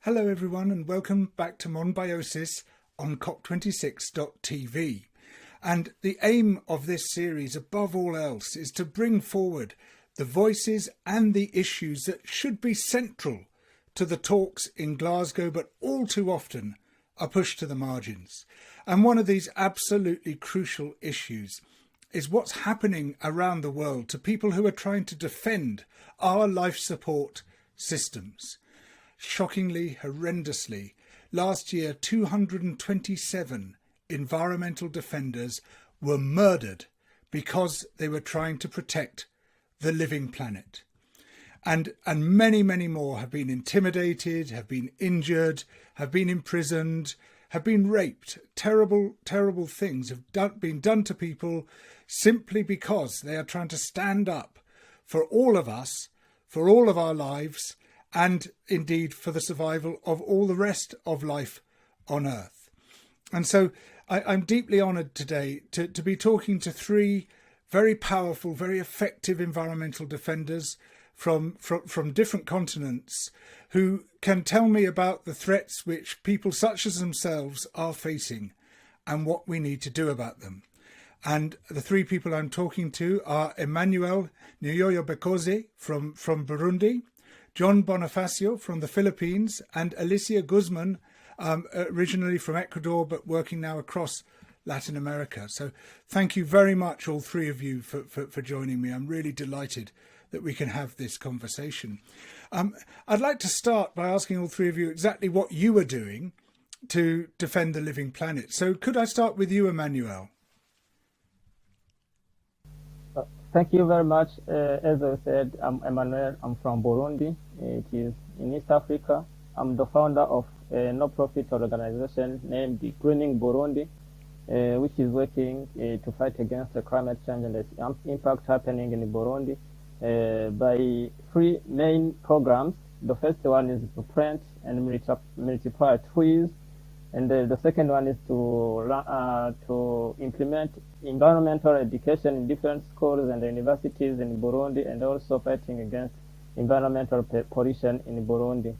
Hello everyone and welcome back to Monbiosis on COP26.tv. And the aim of this series above all else is to bring forward the voices and the issues that should be central to the talks in Glasgow but all too often are pushed to the margins. And one of these absolutely crucial issues is what's happening around the world to people who are trying to defend our life support systems. Shockingly, horrendously, last year 227 environmental defenders were murdered because they were trying to protect the living planet. And many, many more have been intimidated, have been injured, have been imprisoned, have been raped. Terrible, terrible things have been done to people simply because they are trying to stand up for all of us, for all of our lives, and indeed for the survival of all the rest of life on Earth. And so I'm deeply honoured today to be talking to three very powerful, very effective environmental defenders from different continents who can tell me about the threats which people such as themselves are facing and what we need to do about them. And the three people I'm talking to are Emmanuel Niyoyabikoze from Burundi, John Bonifacio from the Philippines, and Alicia Guzman, originally from Ecuador, but working now across Latin America. So thank you very much, all three of you, for joining me. I'm really delighted that we can have this conversation. I'd like to start by asking all three of you exactly what you are doing to defend the living planet. So could I start with you, Emmanuel? Thank you very much. As I said, I'm Emmanuel. I'm from Burundi. It is in East Africa. I'm the founder of a no-profit organization named the Greening Burundi, which is working to fight against the climate change and the impact happening in Burundi by three main programs. The first one is to plant and multiply trees. And the second one is to implement environmental education in different schools and universities in Burundi, and also fighting against environmental pollution in Burundi.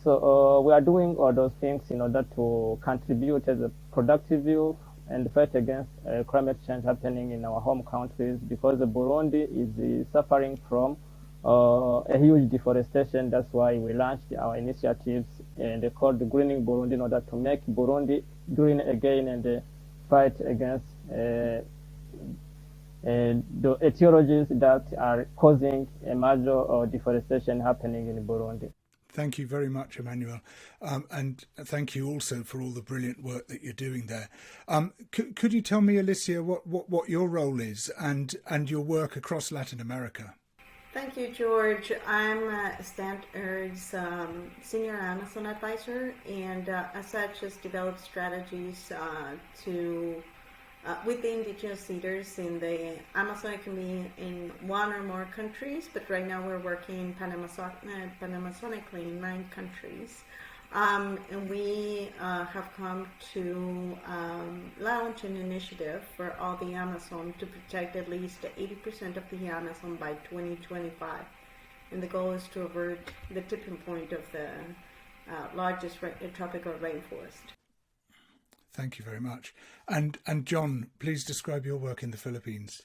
So we are doing all those things in order to contribute as a productive youth and fight against climate change happening in our home countries, because Burundi is suffering from a huge deforestation. That's why we launched our initiatives and called the Greening Burundi in order to make Burundi green again and fight against the etiologies that are causing a major deforestation happening in Burundi. Thank you very much, Emmanuel. And thank you also for all the brilliant work that you're doing there. Could you tell me, Alicia, what your role is and your work across Latin America? Thank you, George. I'm Stanford's Senior Amazon Advisor, and as such has developed strategies with the indigenous leaders in the Amazonic community in one or more countries, but right now we're working Pan-Amazonically in 9 countries. And we have come to launch an initiative for all the Amazon to protect at least 80% of the Amazon by 2025. And the goal is to avert the tipping point of the largest tropical rainforest. Thank you very much. And John, please describe your work in the Philippines.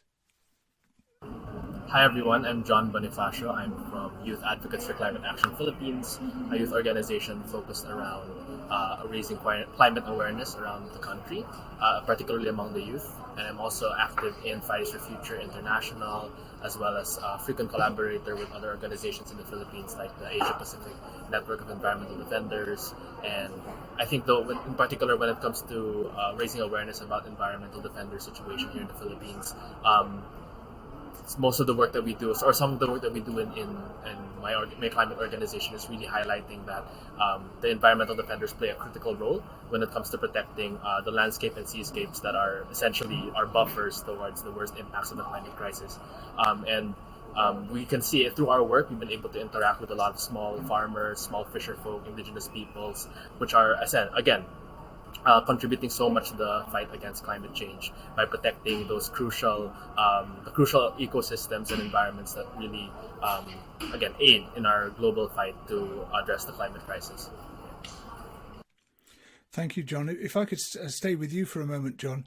Hi everyone, I'm John Bonifacio. I'm from Youth Advocates for Climate Action Philippines, a youth organization focused around raising climate awareness around the country, particularly among the youth. And I'm also active in Fridays for Future International, as well as a frequent collaborator with other organizations in the Philippines, like the Asia Pacific Network of Environmental Defenders. And I think, though, in particular, when it comes to raising awareness about environmental defender situation here in the Philippines, most of the work that we do, or some of the work that we do in my climate organization, is really highlighting that the environmental defenders play a critical role when it comes to protecting the landscape and seascapes that are essentially our buffers towards the worst impacts of the climate crisis. We can see it through our work. We've been able to interact with a lot of small farmers, small fisher folk, indigenous peoples, which are, again, contributing so much to the fight against climate change by protecting those crucial ecosystems and environments that really, again, aid in our global fight to address the climate crisis. Thank you, John. If I could stay with you for a moment, John.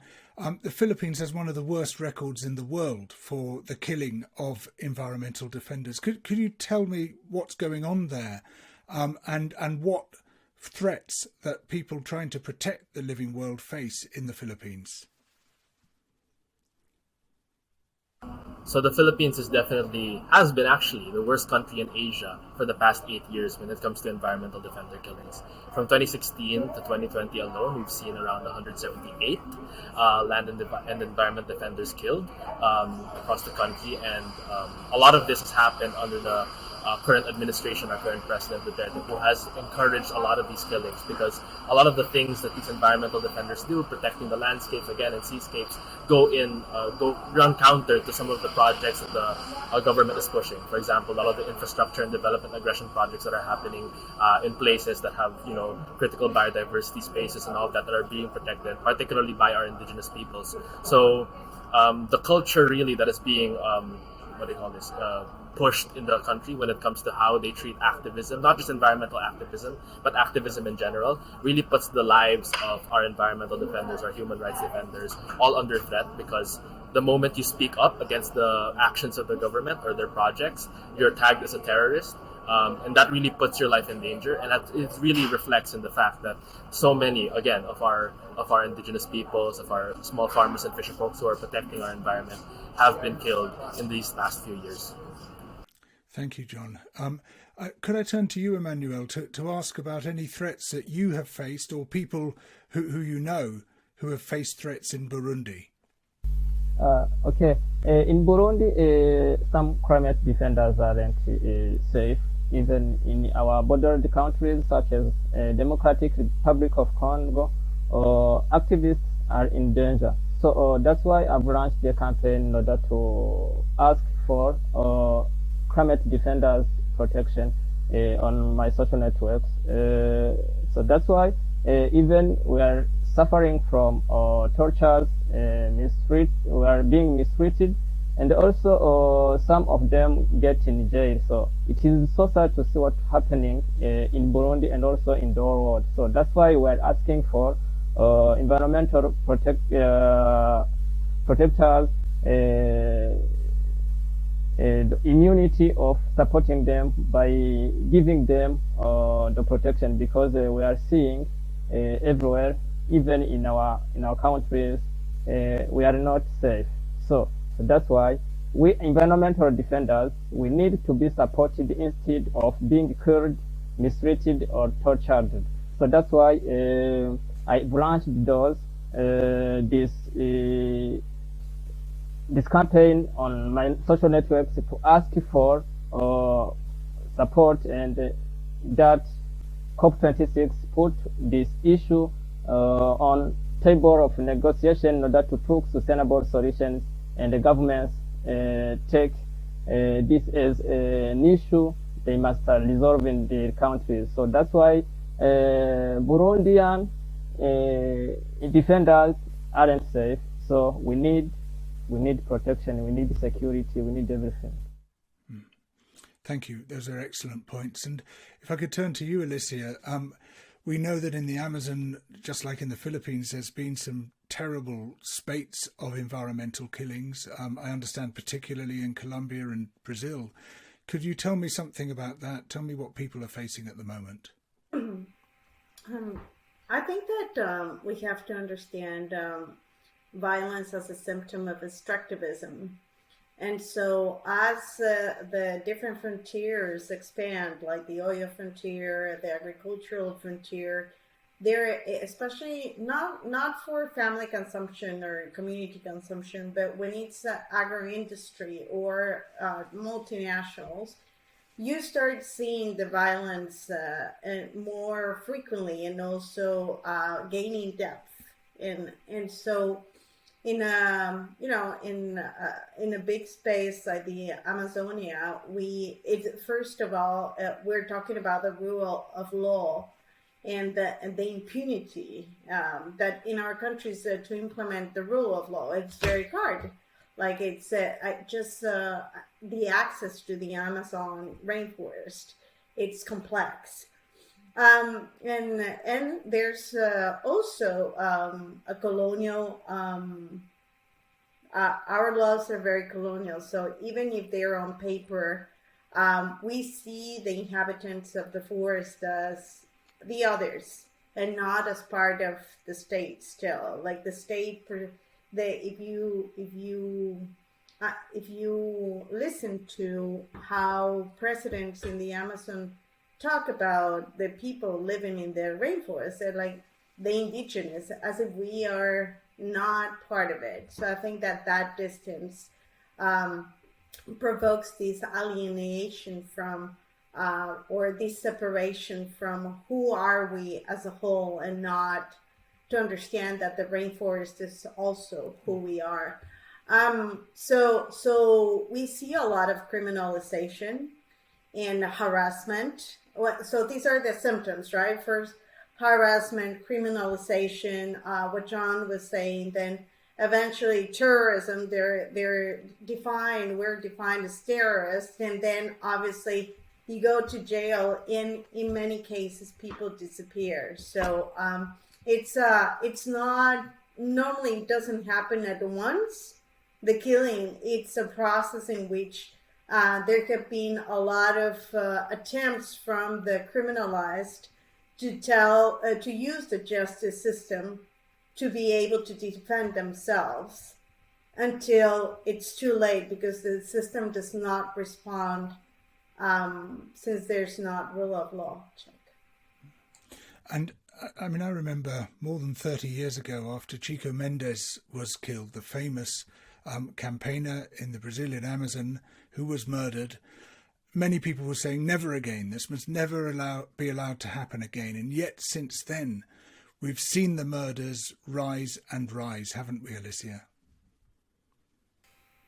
The Philippines has one of the worst records in the world for the killing of environmental defenders. Could you tell me what's going on there, and what threats that people trying to protect the living world face in the Philippines? So the Philippines has been actually the worst country in Asia for the past 8 years when it comes to environmental defender killings. From 2016 to 2020 alone, we've seen around 178 land and environment defenders killed across the country, and a lot of this has happened under the current administration, our current president Duterte, who has encouraged a lot of these killings, because a lot of the things that these environmental defenders do, protecting the landscapes again and seascapes, run counter to some of the projects that the government is pushing. For example, a lot of the infrastructure and development aggression projects that are happening in places that have critical biodiversity spaces and all that are being protected, particularly by our indigenous peoples. So the culture really that is being pushed in the country when it comes to how they treat activism, not just environmental activism, but activism in general, really puts the lives of our environmental defenders, our human rights defenders, all under threat, because the moment you speak up against the actions of the government or their projects, you're tagged as a terrorist. And that really puts your life in danger, and it really reflects in the fact that so many, again, of our indigenous peoples, of our small farmers and fisher folks who are protecting our environment, have been killed in these last few years. Thank you, John. Could I turn to you, Emmanuel, to ask about any threats that you have faced, or people who you know who have faced threats in Burundi? Okay. In Burundi, some climate defenders aren't safe. Even in our bordered countries such as Democratic Republic of Congo, activists are in danger. So that's why I've launched the campaign in order to ask for climate defenders protection on my social networks. So that's why even we are suffering from tortures, we are being mistreated, and also some of them get in jail. So it is so sad to see what's happening in Burundi and also in the whole world. So that's why we're asking for environmental protectors the immunity of supporting them by giving them the protection, because we are seeing everywhere, even in our countries, we are not safe. So that's why we environmental defenders, we need to be supported instead of being killed, mistreated, or tortured. So that's why I launched this campaign on my social networks to ask for support, and that COP26 put this issue on table of negotiation in order to take sustainable solutions, and the governments take this as an issue they must resolve in their countries. So that's why Burundian defenders aren't safe. So we need protection, we need security, we need everything. Thank you. Those are excellent points. And if I could turn to you, Alicia, we know that in the Amazon, just like in the Philippines, there's been some terrible spates of environmental killings. I understand particularly in Colombia and Brazil. Could you tell me something about that? Tell me what people are facing at the moment. I think that we have to understand violence as a symptom of extractivism. And so as the different frontiers expand, like the oil frontier, the agricultural frontier, they're especially not for family consumption or community consumption, but when it's agro-industry or multinationals, you start seeing the violence more frequently, and also gaining depth. And so in a big space like the Amazonia, first of all, we're talking about the rule of law and the impunity that in our countries to implement the rule of law. It's very hard. Like it's just the access to the Amazon rainforest. It's complex. And there's also a colonial. Our laws are very colonial, so even if they're on paper, we see the inhabitants of the forest as the others and not as part of the state. Still, like the state, if you listen to how presidents in the Amazon talk about the people living in the rainforest, they're like the indigenous, as if we are not part of it. So I think that distance provokes this alienation from, or this separation from who are we as a whole, and not to understand that the rainforest is also who we are. So we see a lot of criminalization and harassment. So these are the symptoms, right? First, harassment, criminalization, what John was saying, then eventually terrorism, we're defined as terrorists, and then obviously you go to jail. In many cases, people disappear. So it's not, normally it doesn't happen at once. The killing, it's a process in which there have been a lot of attempts from the criminalized to use the justice system to be able to defend themselves until it's too late, because the system does not respond, since there's not rule of law check. And I mean, I remember more than 30 years ago, after Chico Mendes was killed, the famous campaigner in the Brazilian Amazon who was murdered, many people were saying, never again, this must never be allowed to happen again. And yet since then, we've seen the murders rise and rise, haven't we, Alicia?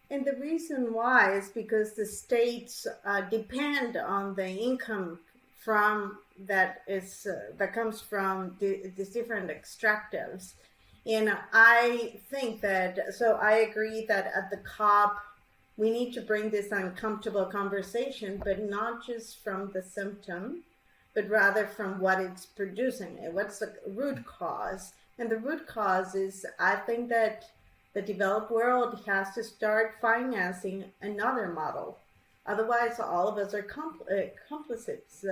And the reason why is because the states depend on the income from that comes from these different extractives. And I think that, so I agree that at the COP, we need to bring this uncomfortable conversation, but not just from the symptom, but rather from what it's producing. What's the root cause? And the root cause is, I think that the developed world has to start financing another model. Otherwise, all of us are complicits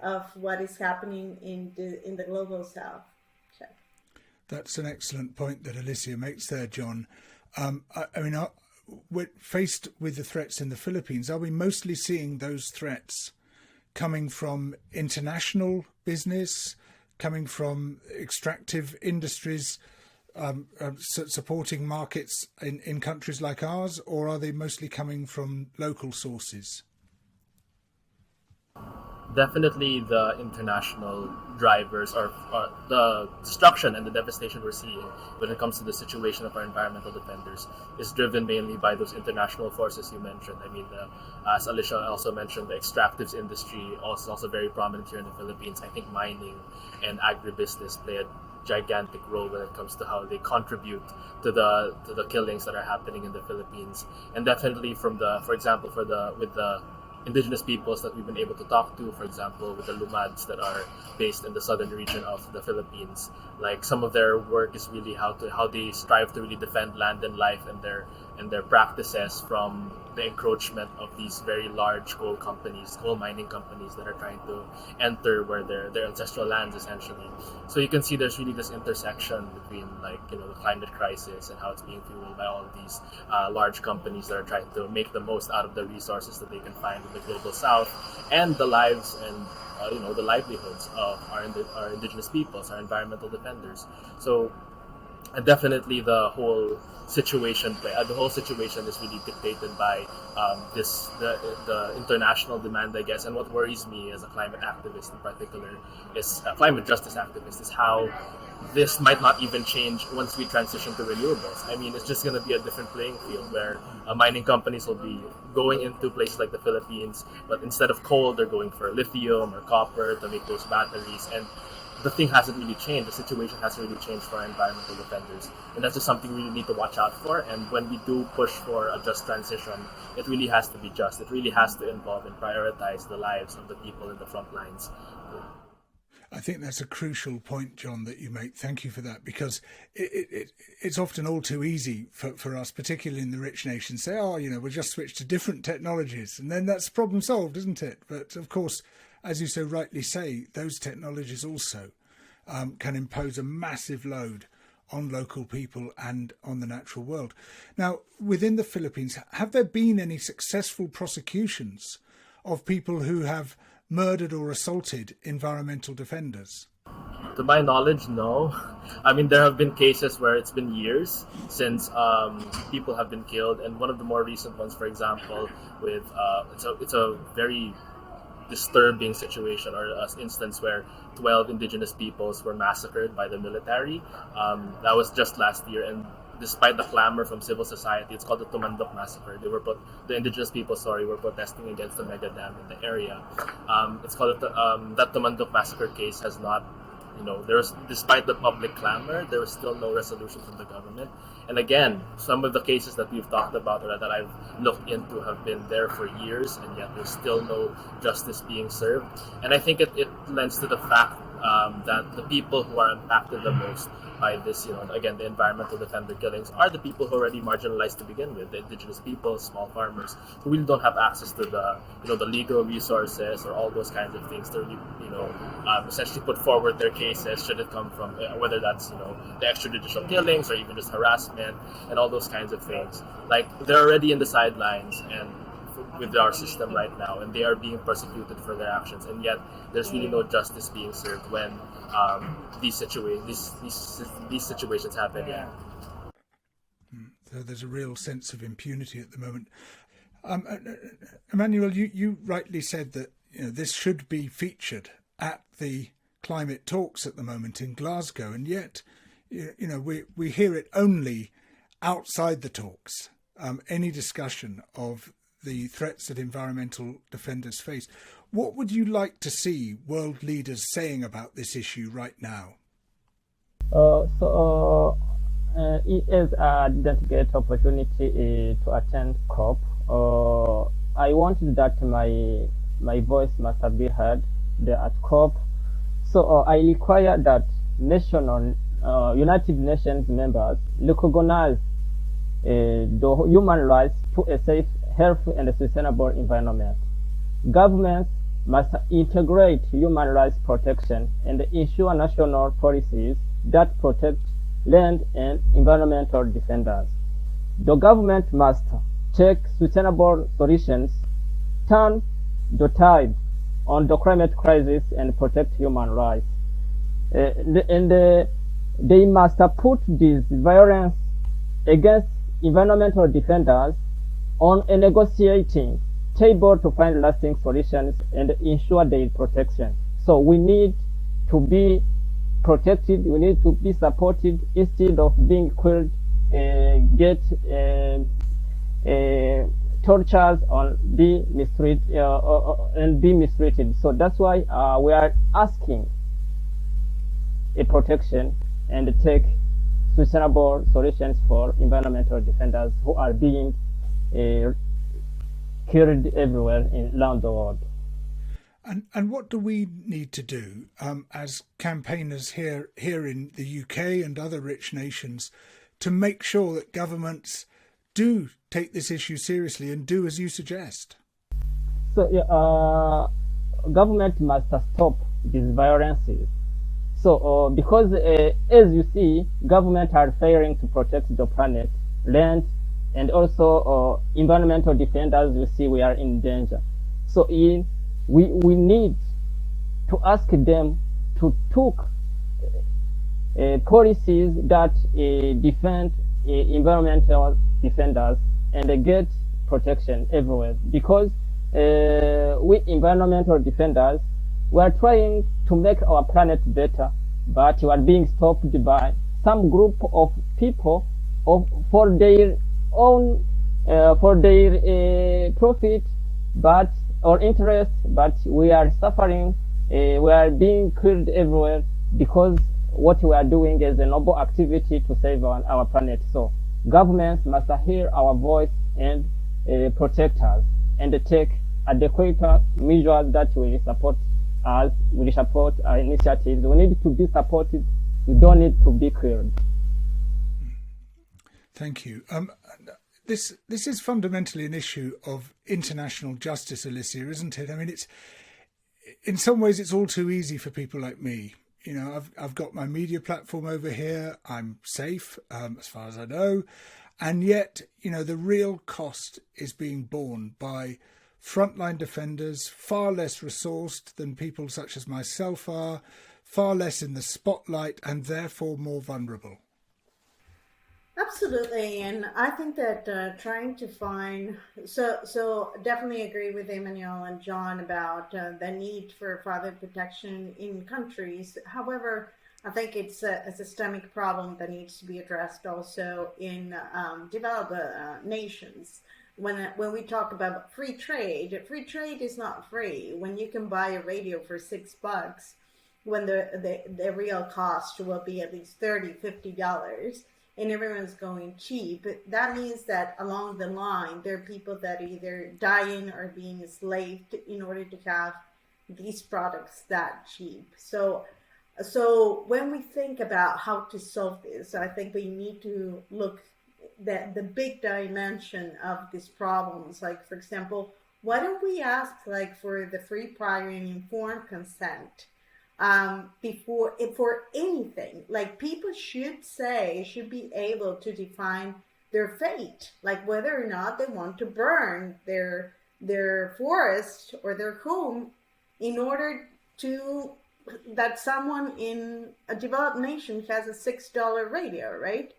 of what is happening in the global south. That's an excellent point that Alicia makes there, John. I mean, we're faced with the threats in the Philippines. Are we mostly seeing those threats coming from international business, coming from extractive industries, supporting markets in countries like ours, or are they mostly coming from local sources? Definitely the international drivers are the destruction and the devastation we're seeing when it comes to the situation of our environmental defenders is driven mainly by those international forces you mentioned. I mean, as Alicia also mentioned, the extractives industry is also very prominent here in the Philippines. I think mining and agribusiness play a gigantic role when it comes to how they contribute to the killings that are happening in the Philippines. And definitely with the indigenous peoples that we've been able to talk to, for example, with the Lumads that are based in the southern region of the Philippines, like some of their work is really how they strive to really defend land and life and their practices from the encroachment of these very large coal mining companies that are trying to enter where their ancestral lands essentially. So you can see there's really this intersection between the climate crisis and how it's being fueled by all of these large companies that are trying to make the most out of the resources that they can find in the global south, and the lives and the livelihoods of our indigenous peoples, our environmental defenders. So definitely the whole situation is really dictated by the international demand, I guess. And what worries me as a climate activist in particular, is a climate justice activist, is how this might not even change once we transition to renewables. I mean, it's just going to be a different playing field where mining companies will be going into places like the Philippines, but instead of coal, they're going for lithium or copper to make those batteries. And the thing hasn't really changed. The situation hasn't really changed for our environmental defenders. And that's just something we really need to watch out for. And when we do push for a just transition, it really has to be just. It really has to involve and prioritize the lives of the people in the front lines. I think that's a crucial point, John, that you make. Thank you for that, because it's often all too easy for us, particularly in the rich nations, say, oh, we'll just switch to different technologies and then that's problem solved, isn't it? But of course, as you so rightly say, those technologies also can impose a massive load on local people and on the natural world. Now, within the Philippines, have there been any successful prosecutions of people who have murdered or assaulted environmental defenders? To my knowledge, no. I mean, there have been cases where it's been years since people have been killed, and one of the more recent ones, for example, with it's a very disturbing situation or an instance where 12 indigenous peoples were massacred by the military. That was just last year, and despite the clamor from civil society, it's called the Tumandok Massacre. The indigenous people, were protesting against the mega dam in the area. It's called that Tumandok Massacre case has not, despite the public clamor, there was still no resolution from the government. And again, some of the cases that we've talked about or that I've looked into have been there for years, and yet there's still no justice being served. And I think it lends to the fact that the people who are impacted the most by this, again, the environmental defender killings are the people who are already marginalized to begin with, the indigenous people, small farmers, who really don't have access to the legal resources or all those kinds of things to really, essentially put forward their cases should it come from, whether that's, the extrajudicial killings or even just harassment and all those kinds of things. Like, they're already in the sidelines and with our system right now, and they are being persecuted for their actions, and yet there's really no justice being served when these situations happen. Yeah. So there's a real sense of impunity at the moment. Emmanuel, you rightly said that this should be featured at the climate talks at the moment in Glasgow, and yet we hear it only outside the talks. Any discussion of the threats that environmental defenders face. What would you like to see world leaders saying about this issue right now? As I didn't get opportunity to attend COP, I wanted that my voice must have been heard there at COP. So I require that United Nations members recognize the human rights to a safe, healthy and sustainable environment. Governments must integrate human rights protection and ensure national policies that protect land and environmental defenders. The government must take sustainable solutions, turn the tide on the climate crisis and protect human rights. They must put this violence against environmental defenders on a negotiating table to find lasting solutions and ensure their protection. So we need to be protected, we need to be supported instead of being killed, get tortures or be mistreated and be mistreated. So that's why we are asking a protection and take sustainable solutions for environmental defenders who are being killed everywhere around the world. And what do we need to do as campaigners here in the UK and other rich nations to make sure that governments do take this issue seriously and do as you suggest? So government must stop these violences. So because as you see, governments are failing to protect the planet, land, and also environmental defenders, you see we are in danger. So we need to ask them to take policies that defend environmental defenders and get protection everywhere. Because we environmental defenders, we are trying to make our planet better, but we are being stopped by some group of people for their own profit or interest, but we are suffering, we are being killed everywhere because what we are doing is a noble activity to save our planet. So governments must hear our voice and protect us and take adequate measures that will support us, will support our initiatives. We need to be supported. We don't need to be killed. Thank you. This is fundamentally an issue of international justice, Alicia, isn't it? I mean, it's in some ways it's all too easy for people like me. You know, I've got my media platform over here. I'm safe as far as I know, and yet, you know, the real cost is being borne by frontline defenders, far less resourced than people such as myself are, far less in the spotlight, and therefore more vulnerable. Absolutely, and I think that trying to find so definitely agree with Emmanuel and John about the need for further protection in countries. However, I think it's a systemic problem that needs to be addressed also in developed nations. When we talk about free trade is not free. When you can buy a radio for $6, when the real cost will be at least $30-$50. And everyone's going cheap, that means that along the line, there are people that are either dying or being enslaved in order to have these products that cheap. So when we think about how to solve this, I think we need to look at the big dimension of these problems. Like, for example, why don't we ask for the free, prior, and informed consent? For anything, like people should be able to define their fate, like whether or not they want to burn their forest or their home in order to that someone in a developed nation has a $6 radio, right?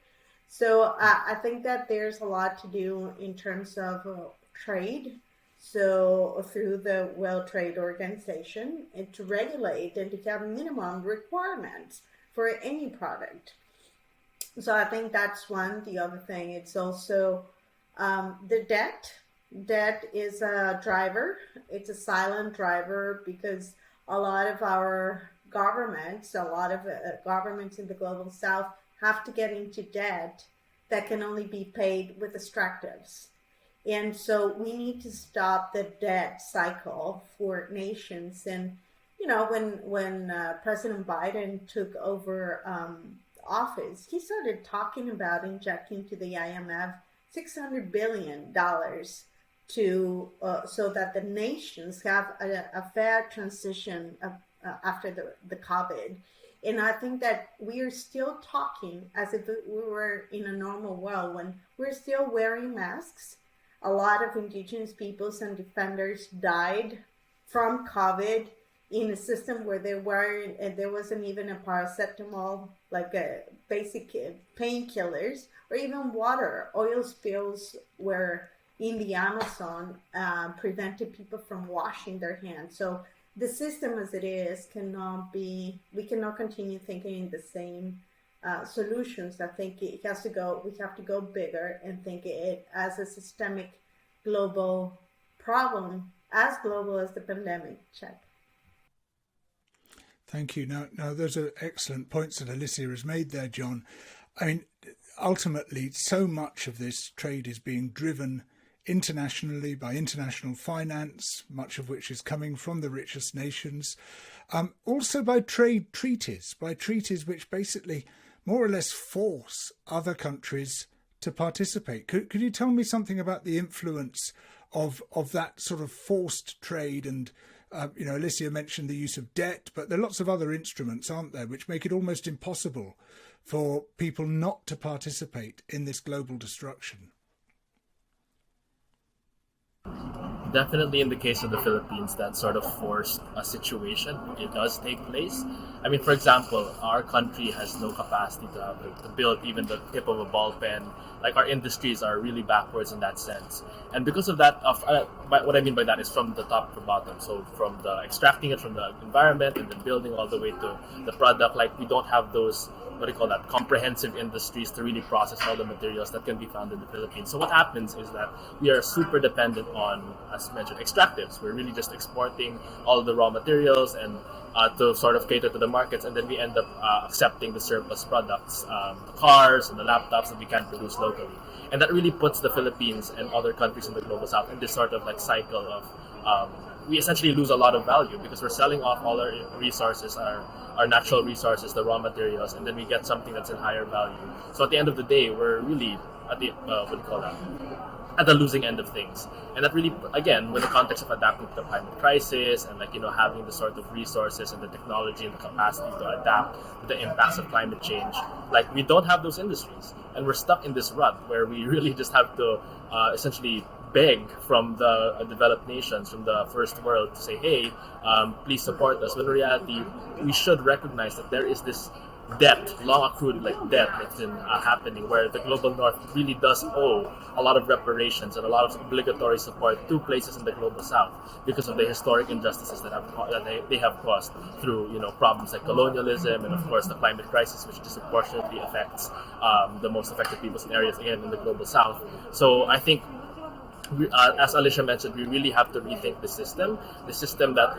So I think that there's a lot to do in terms of trade. So through the World Trade Organization, and to regulate and to have minimum requirements for any product. So I think that's one. The other thing, it's also the debt. Debt is a driver. It's a silent driver because a lot of our governments, governments in the global south have to get into debt that can only be paid with extractives. And so we need to stop the debt cycle for nations. And, you know, when President Biden took over office, he started talking about injecting to the IMF $600 billion to so that the nations have a fair transition after the COVID. And I think that we are still talking as if we were in a normal world when we're still wearing masks. A lot of indigenous peoples and defenders died from COVID in a system where there wasn't even a paracetamol, like a basic painkillers, or even water. Oil spills were in the Amazon prevented people from washing their hands. So the system as it is we cannot continue thinking in the same solutions. I think we have to go bigger and think it as a systemic global problem, as global as the pandemic. Check. Thank you. Now those are excellent points that Alicia has made there, John. I mean, ultimately, so much of this trade is being driven internationally by international finance, much of which is coming from the richest nations. Also by trade treaties, which basically more or less force other countries to participate. Could you tell me something about the influence of that sort of forced trade? And Alicia mentioned the use of debt, but there are lots of other instruments, aren't there, which make it almost impossible for people not to participate in this global destruction. Definitely in the case of the Philippines, that sort of forced a situation. It does take place. I mean, for example, our country has no capacity to build even the tip of a ball pen. Like, our industries are really backwards in that sense. And because of that, what I mean by that is from the top to bottom. So from the extracting it from the environment and then building all the way to the product, like we don't have those, comprehensive industries to really process all the materials that can be found in the Philippines. So what happens is that we are super dependent on, as mentioned, extractives. We're really just exporting all the raw materials and to sort of cater to the markets, and then we end up accepting the surplus products, the cars and the laptops that we can produce locally. And that really puts the Philippines and other countries in the global south in this sort of like cycle of we essentially lose a lot of value because we're selling off all our resources, our natural resources, the raw materials, and then we get something that's in higher value. So at the end of the day, we're really at the what do you call that? At the losing end of things. And that really, again, in the context of adapting to the climate crisis and having the sort of resources and the technology and the capacity to adapt to the impacts of climate change, we don't have those industries, and we're stuck in this rut where we really just have to essentially beg from the developed nations, from the first world, to say, hey, please support us. When in reality, we should recognize that there is this debt, long accrued debt that's been happening, where the global north really does owe a lot of reparations and a lot of obligatory support to places in the global south because of the historic injustices that they have caused through problems like colonialism and of course the climate crisis, which disproportionately affects the most affected peoples in areas again in the global south. So I think as Alicia mentioned, we really have to rethink the system. The system that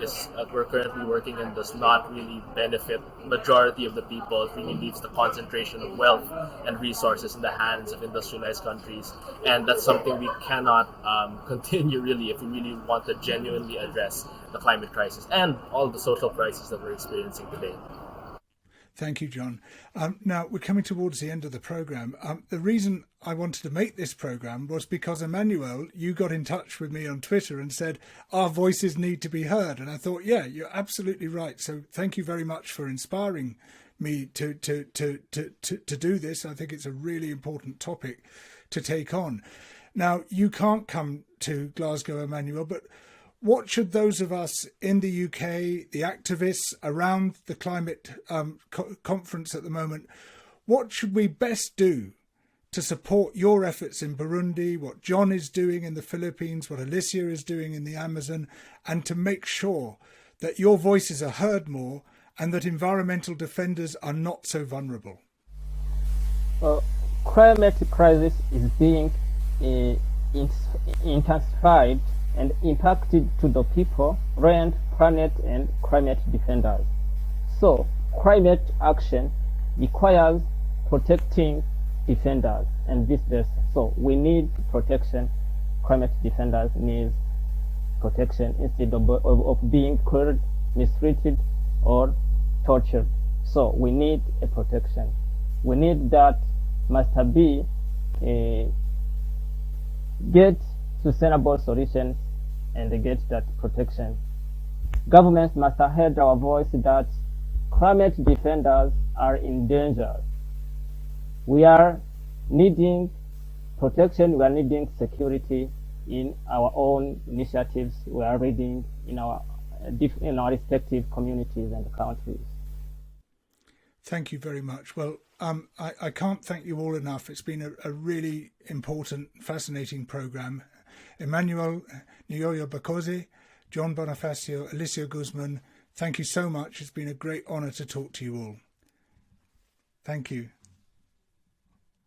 we're currently working in does not really benefit majority of the people. It really leaves the concentration of wealth and resources in the hands of industrialized countries, and that's something we cannot continue really if we really want to genuinely address the climate crisis and all the social crises that we're experiencing today. Thank you, John. Now, we're coming towards the end of the programme. The reason I wanted to make this programme was because, Emmanuel, you got in touch with me on Twitter and said, our voices need to be heard. And I thought, yeah, you're absolutely right. So thank you very much for inspiring me to do this. I think it's a really important topic to take on. Now, you can't come to Glasgow, Emmanuel, but what should those of us in the UK, the activists around the climate conference at the moment, what should we best do to support your efforts in Burundi, what John is doing in the Philippines, what Alicia is doing in the Amazon, and to make sure that your voices are heard more and that environmental defenders are not so vulnerable? Climate crisis is being intensified and impacted to the people, land, planet, and climate defenders. So, climate action requires protecting defenders and vice versa. So, we need protection. Climate defenders need protection instead of being killed, mistreated, or tortured. So, we need a protection. We need that must be get sustainable solutions and get that protection. Governments must have heard our voice that climate defenders are in danger. We are needing protection, we are needing security in our own initiatives we are leading in our respective communities and countries. Thank you very much. Well, I can't thank you all enough. It's been a really important, fascinating programme. Emmanuel, Niyoyabikoze, John Bonifacio, Alicia Guzman, thank you so much. It's been a great honour to talk to you all. Thank you.